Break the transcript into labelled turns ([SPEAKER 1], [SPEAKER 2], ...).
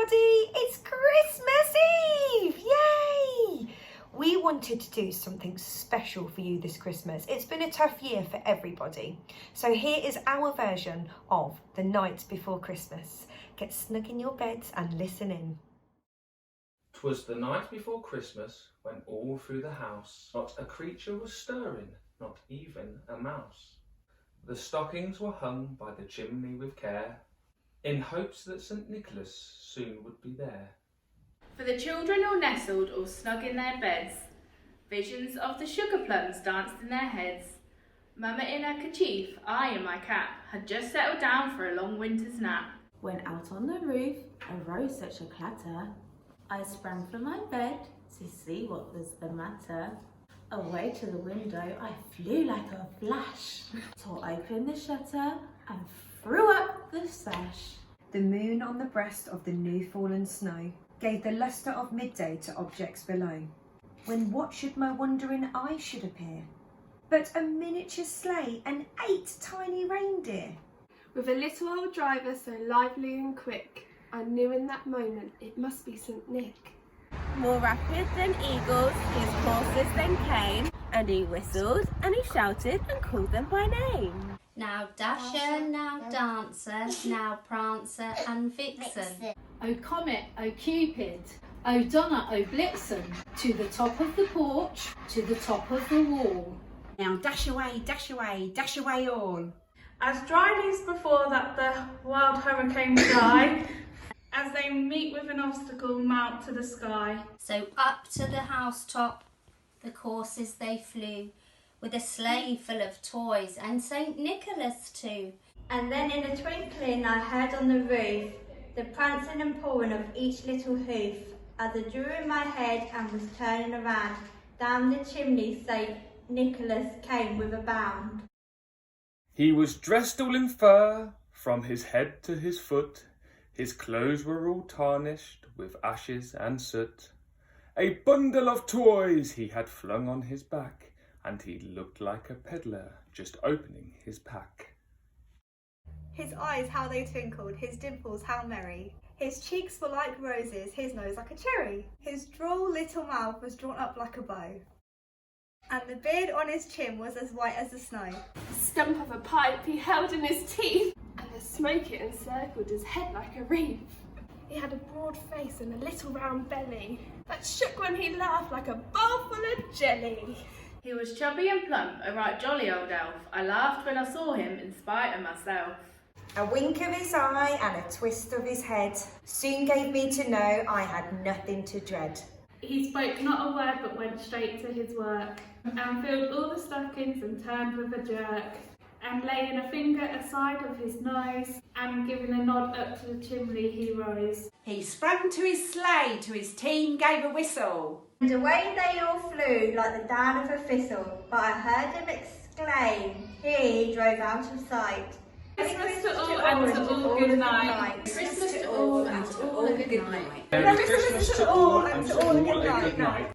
[SPEAKER 1] everybody! It's Christmas Eve! Yay! We wanted to do something special for you this Christmas. It's been a tough year for everybody. So here is our version of The Night Before Christmas. Get snug in your beds and listen in.
[SPEAKER 2] 'Twas the night before Christmas, when all through the house not a creature was stirring, not even a mouse. The stockings were hung by the chimney with care, in hopes that St. Nicholas soon would be there.
[SPEAKER 3] For the children all nestled, all snug in their beds, visions of the sugar plums danced in their heads. Mama in her kerchief, I in my cap, had just settled down for a long winter's nap.
[SPEAKER 4] When out on the roof arose such a clatter, I sprang from my bed to see what was the matter. Away to the window I flew like a flash, tore open the shutter and threw up the sash.
[SPEAKER 1] The moon on the breast of the new fallen snow gave the lustre of midday to objects below, when what should my wondering eye should appear but a miniature sleigh and 8 tiny reindeer.
[SPEAKER 5] With a little old driver so lively and quick, I knew in that moment it must be St. Nick.
[SPEAKER 4] More rapid than eagles, his horses then came, and he whistled and he shouted and called them by name.
[SPEAKER 6] Now Dasher, now Dancer, now Prancer and Vixen.
[SPEAKER 7] O Comet, O Cupid, O Donner, O Blitzen, to the top of the porch, to the top of the wall.
[SPEAKER 1] Now dash away, dash away all.
[SPEAKER 8] As dry leaves before that the wild hurricane fly, as they meet with an obstacle mount to the sky.
[SPEAKER 6] So up to the housetop the coursers they flew, with a sleigh full of toys and St. Nicholas too.
[SPEAKER 9] And then in a twinkling I heard on the roof the prancing and pawing of each little hoof, as I drew in my head and was turning around. Down the chimney St. Nicholas came with a bound.
[SPEAKER 2] He was dressed all in fur, from his head to his foot. His clothes were all tarnished with ashes and soot. A bundle of toys he had flung on his back, and he looked like a peddler just opening his pack.
[SPEAKER 10] His eyes, how they twinkled, his dimples, how merry. His cheeks were like roses, his nose like a cherry. His droll little mouth was drawn up like a bow, and the beard on his chin was as white as the snow.
[SPEAKER 5] The stump of a pipe he held in his teeth, and the smoke it encircled his head like a wreath. He had a broad face and a little round belly that shook when he laughed like a bowl full of jelly.
[SPEAKER 3] He was chubby and plump, a right jolly old elf. I laughed when I saw him in spite of myself.
[SPEAKER 1] A wink of his eye and a twist of his head soon gave me to know I had nothing to dread.
[SPEAKER 8] He spoke not a word but went straight to his work, and filled all the stockings and turned with a jerk, and laying a finger aside of his nose, and giving a nod up to the chimney he rose.
[SPEAKER 11] He sprang to his sleigh, to his team gave a whistle.
[SPEAKER 9] And away they all flew like the down of a thistle, but I heard him exclaim, here he drove out of sight.
[SPEAKER 8] Christmas to all and to all good night.
[SPEAKER 11] Christmas to all and to all good night.
[SPEAKER 10] Merry Christmas to all and to all a good night.